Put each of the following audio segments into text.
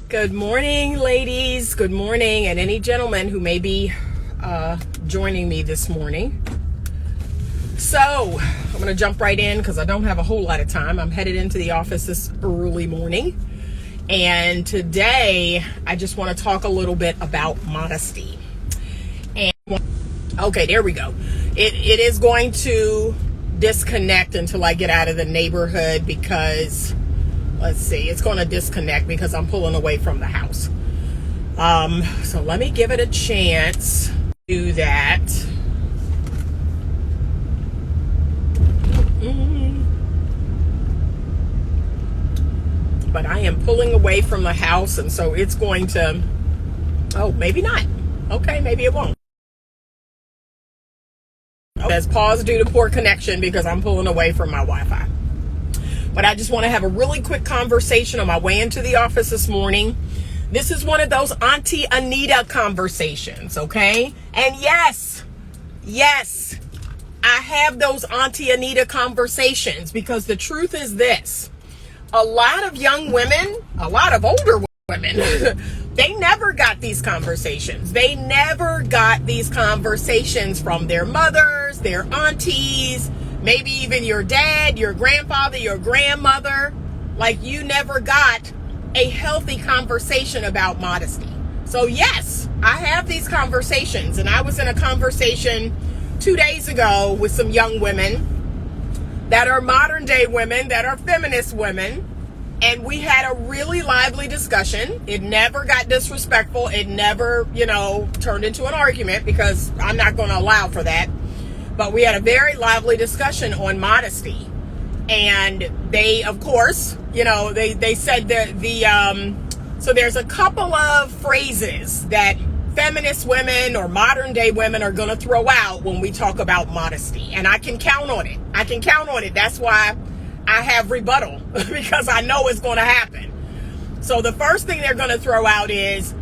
Good morning, ladies. Good morning, and any gentlemen who may be joining me this morning. So, I'm going to jump right in because I don't have a whole lot of time. I'm headed into the office this early morning. And today, I just want to talk a little bit about modesty. And okay, there we go. It is going to disconnect until I get out of the neighborhood because... let's see, it's going to disconnect because I'm pulling away from the house. So let me give it a chance to do that. But I am pulling away from the house, and so it's going to, oh, maybe not. Okay, maybe it won't. It says pause due to poor connection because I'm pulling away from my Wi-Fi. But I just want to have a really quick conversation on my way into the office this morning. This is one of those Auntie Anita conversations, okay? And yes, I have those Auntie Anita conversations because the truth is this. A lot of young women, a lot of older women, they never got these conversations. They never got these conversations from their mothers, their aunties, maybe even your dad, your grandfather, your grandmother. Like, you never got a healthy conversation about modesty. So yes, I have these conversations, and I was in a conversation 2 days ago with some young women that are modern day women, that are feminist women, and we had a really lively discussion. It never got disrespectful. It never, turned into an argument because I'm not going to allow for that. But we had a very lively discussion on modesty. And they, of course, they said that so there's a couple of phrases that feminist women or modern day women are going to throw out when we talk about modesty. And I can count on it. That's why I have rebuttal, because I know it's going to happen. So the first thing they're going to throw out is,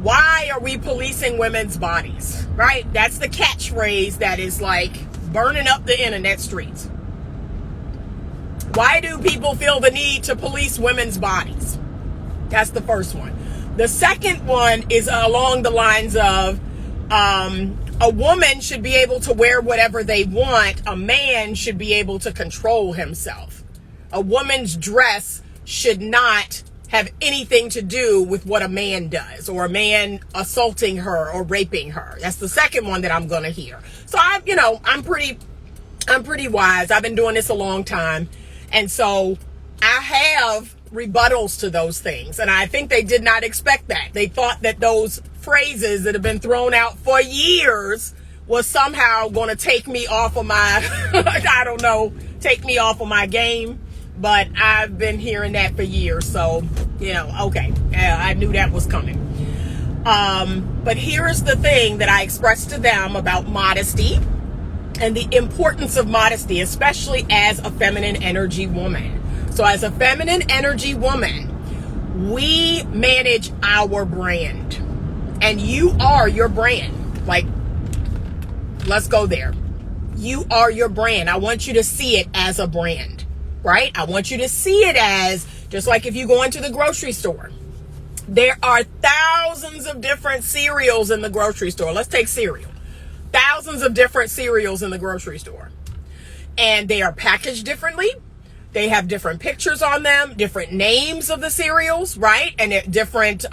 why are we policing women's bodies? Right? That's the catchphrase that is like burning up the internet streets. Why do people feel the need to police women's bodies? That's the first one. The second one is along the lines of a woman should be able to wear whatever they want. A man should be able to control himself. A woman's dress should not have anything to do with what a man does, or a man assaulting her or raping her. That's the second one that I'm going to hear. So I'm pretty wise. I've been doing this a long time. And so I have rebuttals to those things. And I think they did not expect that. They thought that those phrases that have been thrown out for years was somehow going to take me off of my, take me off of my game. But I've been hearing that for years. So, okay. I knew that was coming. But here is the thing that I expressed to them about modesty and the importance of modesty, especially as a feminine energy woman. So as a feminine energy woman, we manage our brand. And you are your brand. Like, let's go there. You are your brand. I want you to see it as a brand. Right? I want you to see it as, just like if you go into the grocery store, there are thousands of different cereals in the grocery store. Let's take cereal. Thousands of different cereals in the grocery store. And they are packaged differently. They have different pictures on them, different names of the cereals, right? And different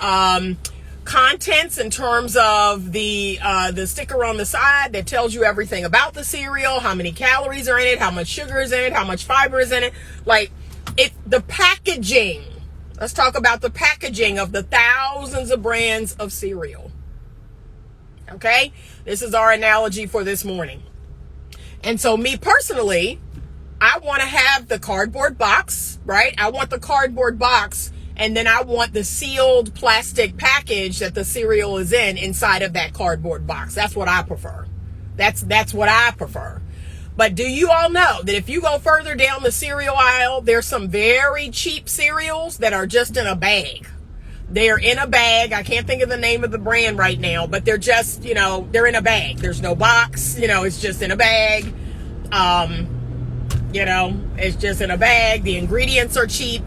contents in terms of the sticker on the side that tells you everything about the cereal, how many calories are in it, how much sugar is in it, how much fiber is in it. Like, the packaging. Let's talk about the packaging of the thousands of brands of cereal. Okay? This is our analogy for this morning. And so me personally, I want to have the cardboard box, right? I want the cardboard box. And then I want the sealed plastic package that the cereal is in inside of that cardboard box. That's what I prefer. That's what I prefer. But do you all know that if you go further down the cereal aisle, there's some very cheap cereals that are just in a bag. They're in a bag. I can't think of the name of the brand right now, but they're just, they're in a bag. There's no box, it's just in a bag. It's just in a bag. The ingredients are cheap.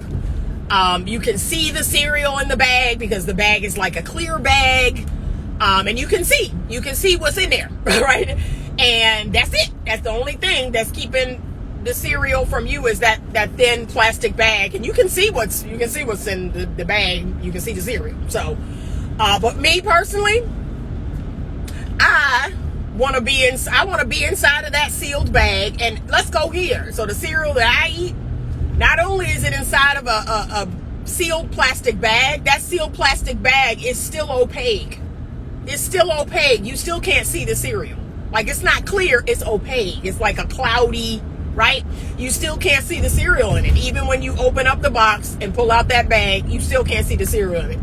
You can see the cereal in the bag because the bag is like a clear bag. And you can see what's in there, right? And that's it. That's the only thing that's keeping the cereal from you is that thin plastic bag. And you can see what's in the bag. You can see the cereal. So, but me personally, I want to be inside of that sealed bag. And let's go here. So the cereal that I eat, not only is it inside of a sealed plastic bag, that sealed plastic bag is still opaque. It's still opaque. You still can't see the cereal. Like, it's not clear, it's opaque. It's like a cloudy, right? You still can't see the cereal in it. Even when you open up the box and pull out that bag, you still can't see the cereal in it.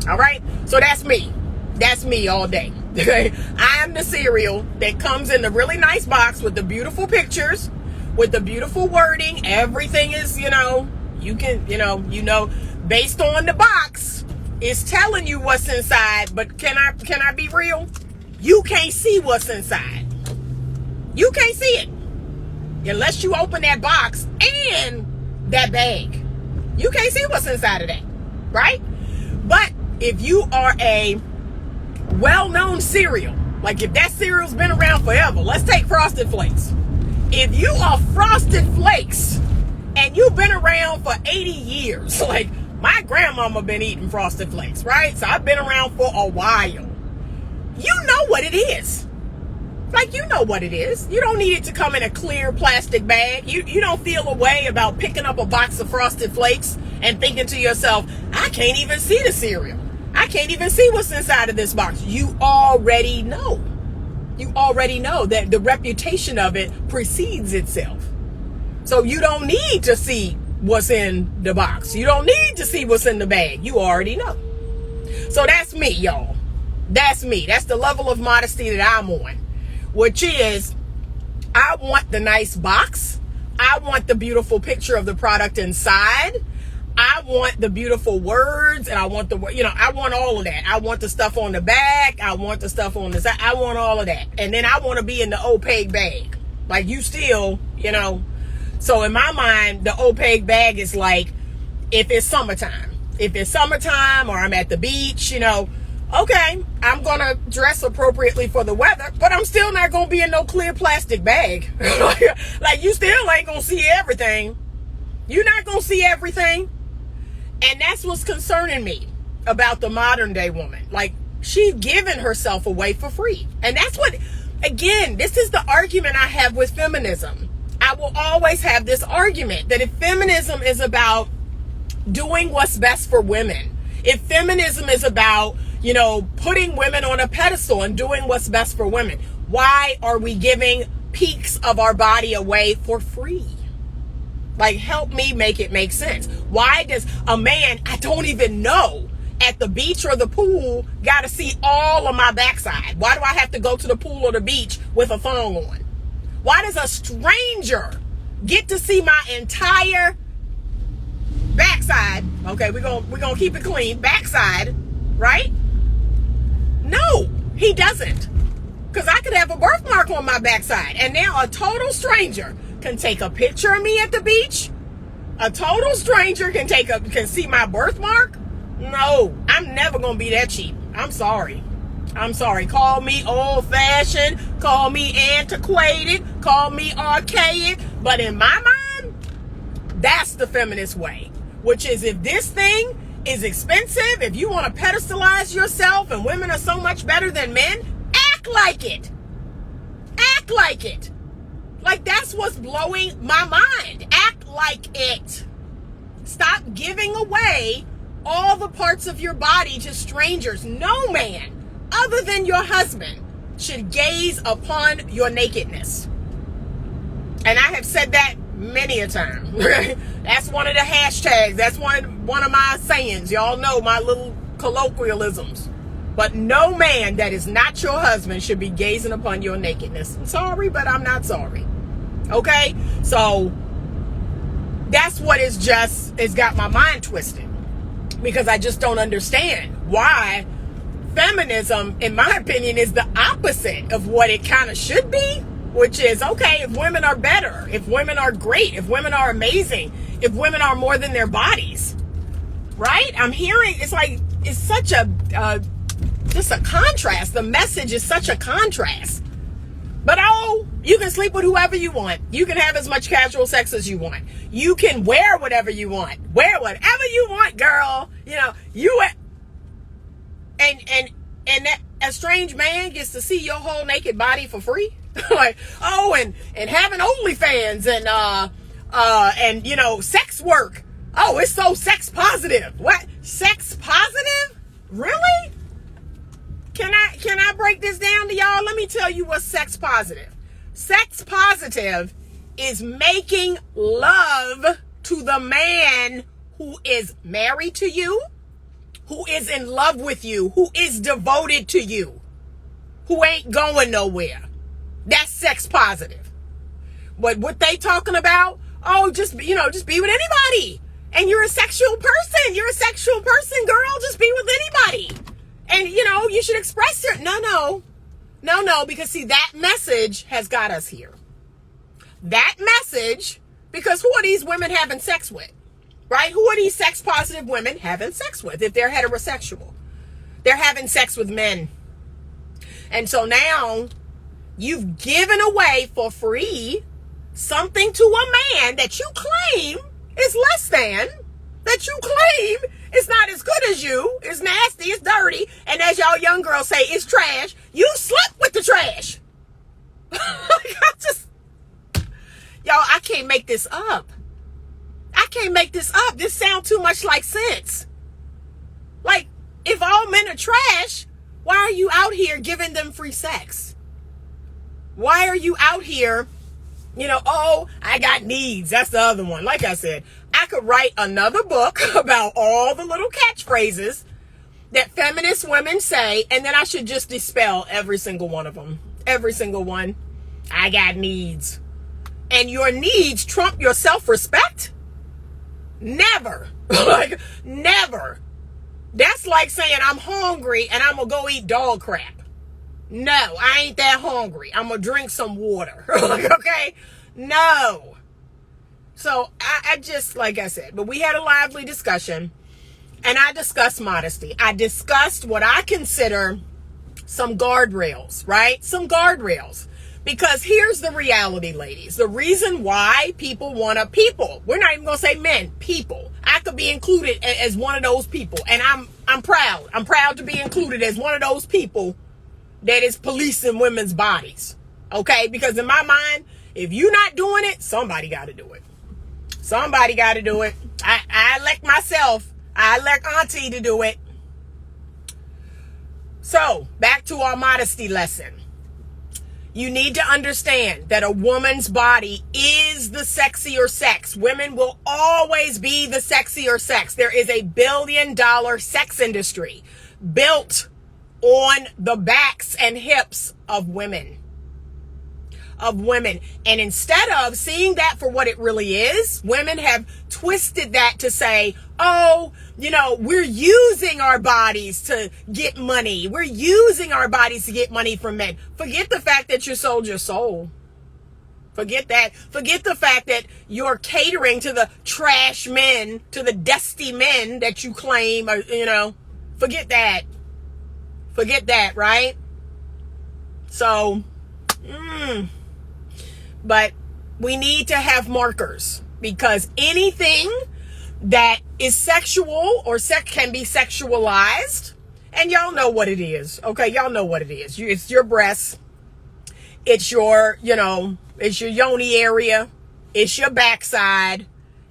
All right? So that's me. That's me all day. I am the cereal that comes in the really nice box with the beautiful pictures, with the beautiful wording. Everything is, based on the box, it's telling you what's inside. But can I be real? You can't see what's inside. You can't see it unless you open that box and that bag. You can't see what's inside of that, right? But if you are a well-known cereal, like if that cereal's been around forever, let's take Frosted Flakes. If you are Frosted Flakes and you've been around for 80 years, like my grandmama been eating Frosted Flakes, right? So I've been around for a while. You know what it is. Like, you know what it is. You don't need it to come in a clear plastic bag. You don't feel a way about picking up a box of Frosted Flakes and thinking to yourself, I can't even see the cereal. I can't even see what's inside of this box. You already know. You already know that the reputation of it precedes itself. So you don't need to see what's in the box. You don't need to see what's in the bag. You already know. So that's me, y'all. That's me. That's the level of modesty that I'm on, which is I want the nice box. I want the beautiful picture of the product inside. I want the beautiful words, and I want I want all of that. I want the stuff on the back. I want the stuff on the side. I want all of that. And then I want to be in the opaque bag. Like, you still, So in my mind, the opaque bag is like, if it's summertime. If it's summertime or I'm at the beach, okay, I'm going to dress appropriately for the weather, but I'm still not going to be in no clear plastic bag. Like, you still ain't going to see everything. You're not going to see everything. And that's what's concerning me about the modern day woman. Like, she's giving herself away for free. And that's what, again, this is the argument I have with feminism. I will always have this argument that if feminism is about doing what's best for women, if feminism is about, putting women on a pedestal and doing what's best for women, why are we giving peaks of our body away for free? Like, help me make it make sense. Why does a man I don't even know at the beach or the pool got to see all of my backside? Why do I have to go to the pool or the beach with a thong on? Why does a stranger get to see my entire backside? Okay, we're gonna keep it clean. Backside, right? No, he doesn't. Because I could have a birthmark on my backside. And now a total stranger can take a picture of me at the beach. A total stranger can see my birthmark. No, I'm never going to be that cheap. I'm sorry. Call me old-fashioned. Call me antiquated. Call me archaic. But in my mind, that's the feminist way. Which is, if this thing is expensive, if you want to pedestalize yourself and women are so much better than men, act like it. Act like it. Like, that's what's blowing my mind. Act like it. Stop giving away all the parts of your body to strangers. No man, other than your husband, should gaze upon your nakedness. And I have said that many a time. That's one of the hashtags. That's one of my sayings. Y'all know my little colloquialisms. But no man that is not your husband should be gazing upon your nakedness. I'm sorry, but I'm not sorry. Okay? So that's what it's got my mind twisted. Because I just don't understand why feminism, in my opinion, is the opposite of what it kind of should be. Which is, okay, if women are better, if women are great, if women are amazing, if women are more than their bodies, right? I'm hearing, it's such a, just a contrast. The message is such a contrast. But you can sleep with whoever you want. You can have as much casual sex as you want. You can wear whatever you want. Wear whatever you want, girl. And that a strange man gets to see your whole naked body for free. And having OnlyFans and sex work. Oh, it's so sex positive. What? Sex positive? Really? Can I break this down to y'all? Let me tell you what's sex positive. Sex positive is making love to the man who is married to you, who is in love with you, who is devoted to you, who ain't going nowhere. That's sex positive. But what they talking about? Oh, just be with anybody. And you're a sexual person. You're a sexual person, girl. Just be with anybody. And, you should express your... No, because see, that message has got us here. That message, because who are these women having sex with? Right? Who are these sex positive women having sex with if they're heterosexual? They're having sex with men. And so now you've given away for free something to a man that you claim is less than, that you claim it's not as good as you, it's nasty, it's dirty, and as y'all young girls say, it's trash. You slept with the trash. I can't make this up. This sounds too much like sense. Like, if all men are trash, why are you out here giving them free sex? Why are you out here, I got needs. That's the other one. Like I said, I could write another book about all the little catchphrases that feminist women say, and then I should just dispel every single one of them. Every single one. I got needs. And your needs trump your self-respect? Never. Never. That's like saying I'm hungry and I'm going to go eat dog crap. No, I ain't that hungry. I'm going to drink some water. Okay? No. So I just, like I said, but we had a lively discussion and I discussed modesty. I discussed what I consider some guardrails, right? Some guardrails. Because here's the reality, ladies. The reason why people want we're not even going to say men, people. I could be included as one of those people. And I'm proud. I'm proud to be included as one of those people that is policing women's bodies. Okay? Because in my mind, if you're not doing it, somebody got to do it. Somebody got to do it. I elect myself. I elect Auntie to do it. So, back to our modesty lesson. You need to understand that a woman's body is the sexier sex. Women will always be the sexier sex. There is a $1 billion sex industry built on the backs and hips of women. And instead of seeing that for what it really is, women have twisted that to say, oh, we're using our bodies to get money. We're using our bodies to get money from men. Forget the fact that you sold your soul. Forget that. Forget the fact that you're catering to the trash men, to the dusty men that you claim, forget that. Forget that, right? So, but we need to have markers, because anything that is sexual or can be sexualized, and y'all know what it is, okay? Y'all know what it is. It's your breasts. It's your, it's your yoni area. It's your backside.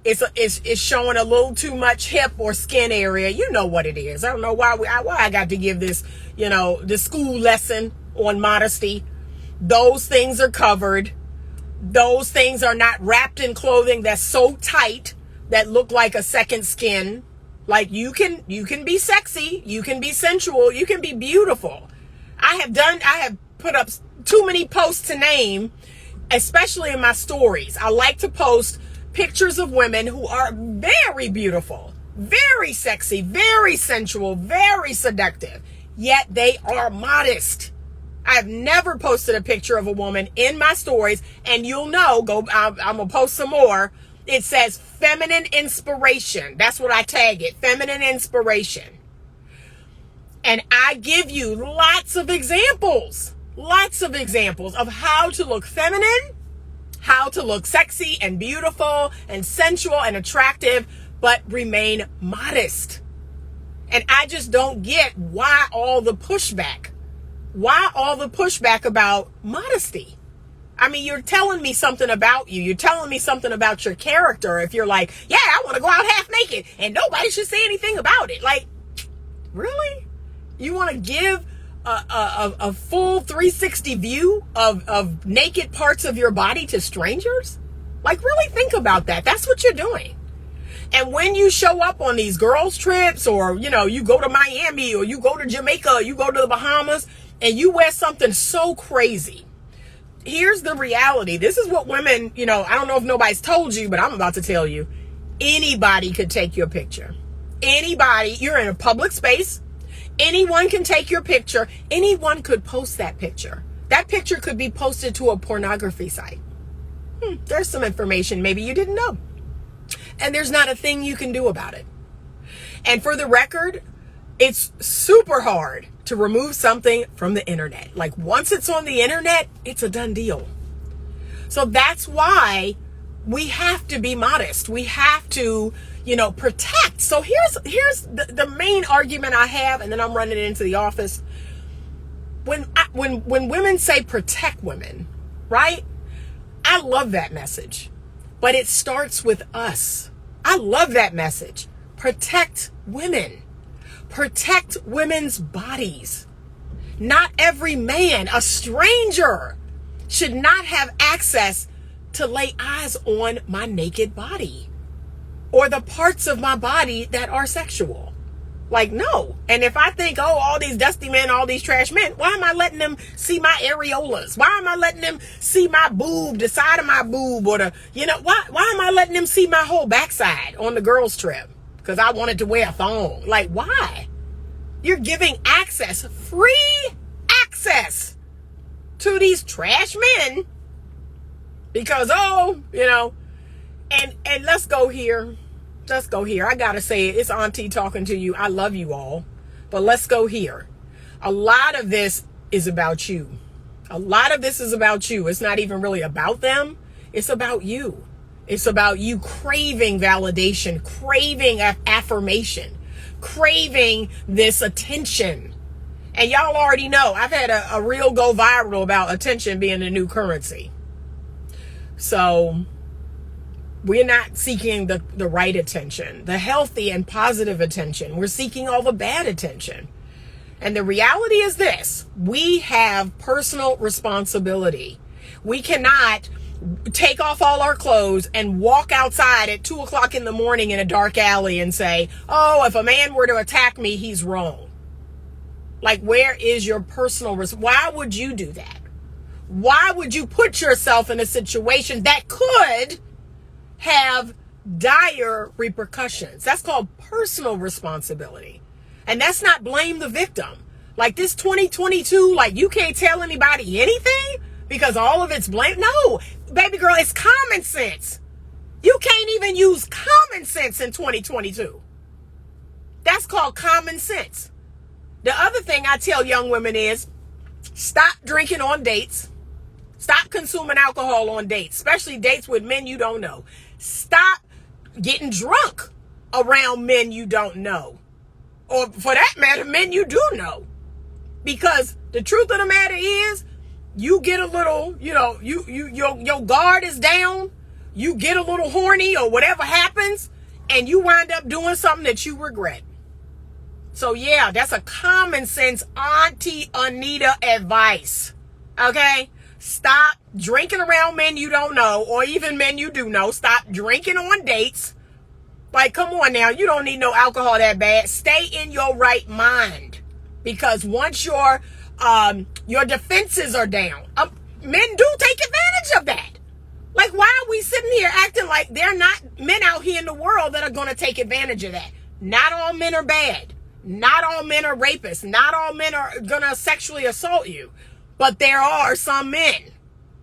It's showing a little too much hip or skin area. You know what it is. I don't know why I got to give this, the school lesson on modesty. Those things are covered. Those things are not wrapped in clothing that's so tight that look like a second skin. Like you can be sexy, you can be sensual, you can be beautiful. I have put up too many posts to name, especially in my stories. I like to post pictures of women who are very beautiful, very sexy, very sensual, very seductive, yet they are modest. I've never posted a picture of a woman in my stories, and you'll know, I'm going to post some more, It says feminine inspiration. That's what I tag it, feminine inspiration. And I give you lots of examples of how to look feminine, how to look sexy and beautiful and sensual and attractive, but remain modest. And I just don't get why all the pushback. Why all the pushback about modesty? I mean, you're telling me something about you. You're telling me something about your character. If you're like, yeah, I want to go out half naked and nobody should say anything about it. Like, really? You want to give a full 360 view of naked parts of your body to strangers? Like, really think about that. That's what you're doing. And when you show up on these girls trips, or, you know, you go to Miami, or you go to Jamaica, or you go to the Bahamas, and you wear something so crazy, here's the reality. This is what women, you know, I don't know if nobody's told you, but I'm about to tell you. Anybody could take your picture. Anybody. You're in a public space. Anyone can take your picture. Anyone could post that picture. That picture could be posted to a pornography site. There's some information maybe you didn't know. And there's not a thing you can do about it. And for the record, it's super hard to remove something from the internet. Like, once it's on the internet, it's a done deal. So that's why we have to be modest. We have to, you know, protect. So here's the main argument I have, and then I'm running into the office. When women say protect women, right? I love that message. But it starts with us. I love that message. Protect women. Protect women's bodies. Not every man, a stranger, should not have access to lay eyes on my naked body or the parts of my body that are sexual. Like, no. And if I think, oh, all these dusty men, all these trash men, why am I letting them see my areolas? Why am I letting them see my boob, the side of my boob, or the, you know, why am I letting them see my whole backside on the girls' trip? Because I wanted to wear a thong. Like, why? You're giving access, free access to these trash men because, oh, you know, and let's go here. Let's go here. I gotta say it. It's Auntie talking to you. I love you all. But let's go here. A lot of this is about you. A lot of this is about you. It's not even really about them. It's about you. It's about you craving validation, craving affirmation, craving this attention. And y'all already know, I've had a reel go viral about attention being the new currency. So we're not seeking the right attention, the healthy and positive attention. We're seeking all the bad attention. And the reality is this: we have personal responsibility. We cannot take off all our clothes and walk outside at 2:00 in the morning in a dark alley and say, oh, if a man were to attack me, he's wrong. Like, where is your personal why would you do that? Why would you put yourself in a situation that could have dire repercussions? That's called personal responsibility. And that's not blame the victim. Like, this 2022, like, you can't tell anybody anything because all of it's blame. No, baby girl, it's common sense. You can't even use common sense in 2022. That's called common sense. The other thing I tell young women is stop drinking on dates. Stop consuming alcohol on dates, especially dates with men you don't know. Stop getting drunk around men you don't know. Or for that matter, men you do know. Because the truth of the matter is, you get a little, you know, your guard is down, you get a little horny or whatever happens, and you wind up doing something that you regret. So yeah, that's a common sense Auntie Anita advice. Okay? Stop drinking around men you don't know, or even men you do know. Stop drinking on dates. Like, come on now, you don't need no alcohol that bad. Stay in your right mind. Because once your defenses are down, men do take advantage of that. Like, why are we sitting here acting like there are not men out here in the world that are going to take advantage of that? Not all men are bad. Not all men are rapists. Not all men are going to sexually assault you. But there are some men.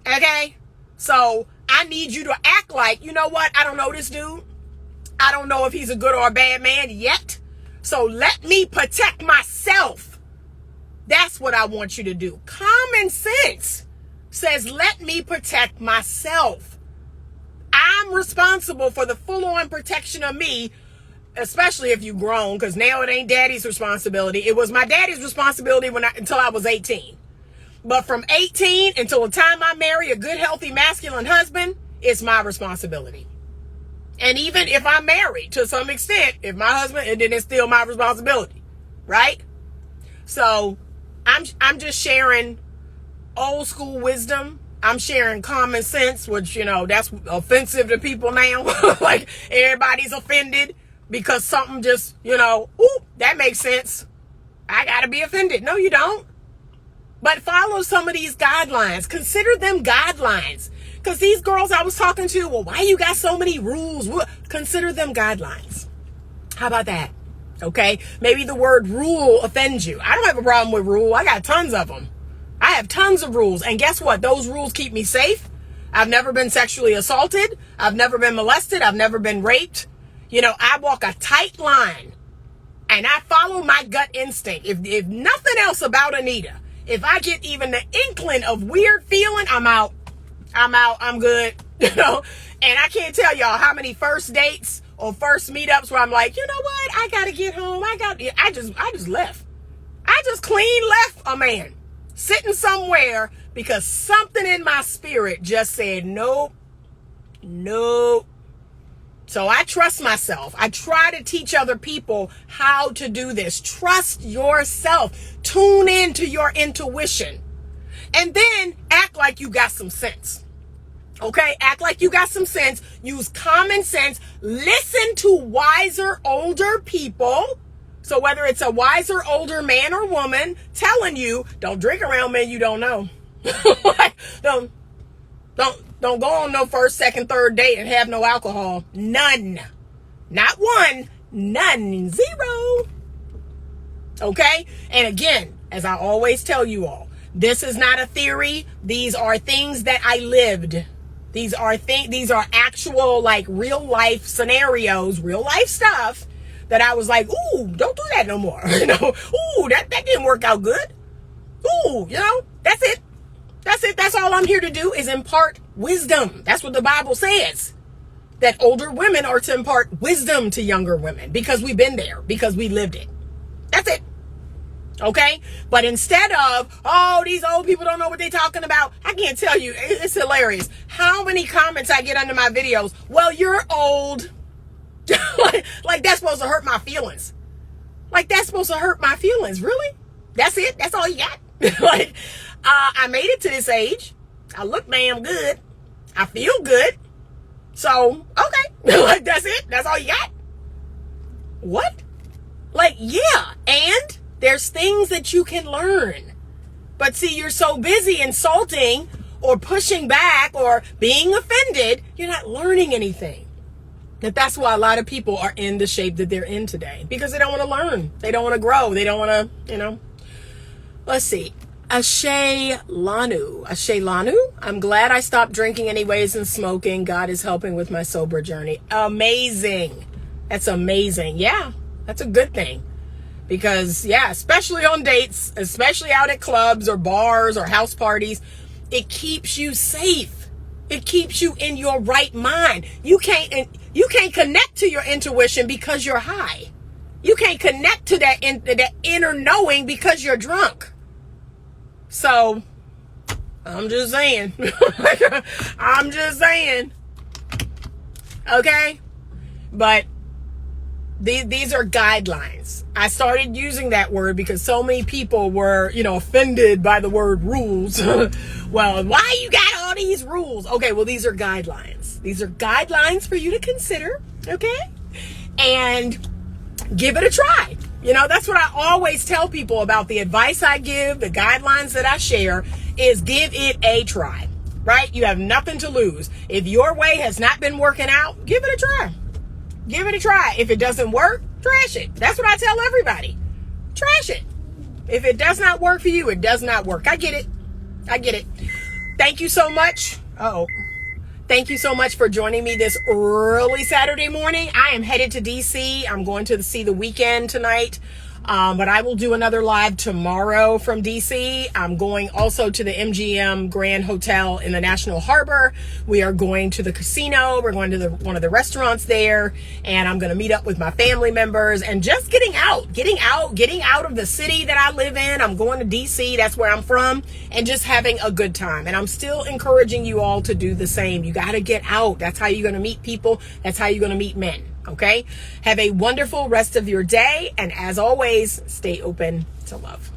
Okay? So I need you to act like, you know what? I don't know this dude. I don't know if he's a good or a bad man yet. So let me protect myself. That's what I want you to do. Common sense says, let me protect myself. I'm responsible for the full-on protection of me, especially if you've grown, because now it ain't daddy's responsibility. It was my daddy's responsibility until I was 18. But from 18 until the time I marry a good, healthy, masculine husband, it's my responsibility. And even if I'm married, to some extent, if my husband, and then it's still my responsibility, right? So I'm just sharing old school wisdom. I'm sharing common sense, which, you know, that's offensive to people now. Like, everybody's offended because something just, you know, ooh, that makes sense. I gotta be offended. No, you don't. But follow some of these guidelines. Consider them guidelines. Because these girls I was talking to, well, why you got so many rules? Consider them guidelines. How about that? Okay? Maybe the word rule offends you. I don't have a problem with rule. I got tons of them. I have tons of rules. And guess what? Those rules keep me safe. I've never been sexually assaulted. I've never been molested. I've never been raped. You know, I walk a tight line. And I follow my gut instinct. If nothing else about Anita, if I get even the inkling of weird feeling, I'm out. I'm good. You know? And I can't tell y'all how many first dates or first meetups where I'm like, you know what? I gotta get home. I just left. I just clean left a man sitting somewhere because something in my spirit just said, nope. So I trust myself. I try to teach other people how to do this. Trust yourself. Tune into your intuition. And then act like you got some sense. Okay? Act like you got some sense. Use common sense. Listen to wiser, older people. So whether it's a wiser, older man or woman telling you, don't drink around men you don't know. Like, don't go on no first, second, third date and have no alcohol. None. Not one. None. Zero. Okay? And again, as I always tell you all, this is not a theory. These are things that I lived. These are actual, like, real life scenarios, real life stuff that I was like, ooh, don't do that no more. You know, ooh, that didn't work out good. Ooh, you know, that's it. That's it. That's all I'm here to do is impart wisdom. That's what the Bible says. That older women are to impart wisdom to younger women because we've been there, because we lived it. That's it. Okay? But instead of, oh, these old people don't know what they're talking about, I can't tell you. It's hilarious. How many comments I get under my videos? Well, you're old. like that's supposed to hurt my feelings. Like that's supposed to hurt my feelings. Really? That's it? That's all you got? Like, I made it to this age. I look damn good. I feel good. So, okay. Like, that's it? That's all you got? What? Like, yeah. And there's things that you can learn. But see, you're so busy insulting or pushing back or being offended, you're not learning anything. That's why a lot of people are in the shape that they're in today. Because they don't want to learn. They don't want to grow. They don't want to, you know. Let's see. Ashe Lanu. I'm glad I stopped drinking anyways and smoking. God is helping with my sober journey. Amazing. That's amazing. Yeah, that's a good thing. Because, yeah, especially on dates, especially out at clubs or bars or house parties, it keeps you safe. It keeps you in your right mind. You can't connect to your intuition because you're high. You can't connect to that inner knowing because you're drunk. So, I'm just saying. I'm just saying. Okay? But these are guidelines. I started using that word because so many people were, you know, offended by the word rules. Well, why you got all these rules? Okay, well, these are guidelines. These are guidelines for you to consider, okay? And give it a try. You know, that's what I always tell people about the advice I give, the guidelines that I share, is give it a try, right? You have nothing to lose. If your way has not been working out, give it a try. Give it a try. If it doesn't work, trash it. That's what I tell everybody. Trash it. If it does not work for you, it does not work. I get it. I get it. Thank you so much. Thank you so much for joining me this early Saturday morning. I am headed to DC. I'm going to see The Weeknd tonight. But I will do another live tomorrow from DC. I'm going also to the MGM Grand Hotel in the National Harbor. We are going to the casino. We're going to one of the restaurants there, and I'm going to meet up with my family members and just getting out of the city that I live in. I'm going to DC. That's where I'm from, and just having a good time. And I'm still encouraging you all to do the same. You got to get out. That's how you're going to meet people. That's how you're going to meet men. Okay? Have a wonderful rest of your day. And as always, stay open to love.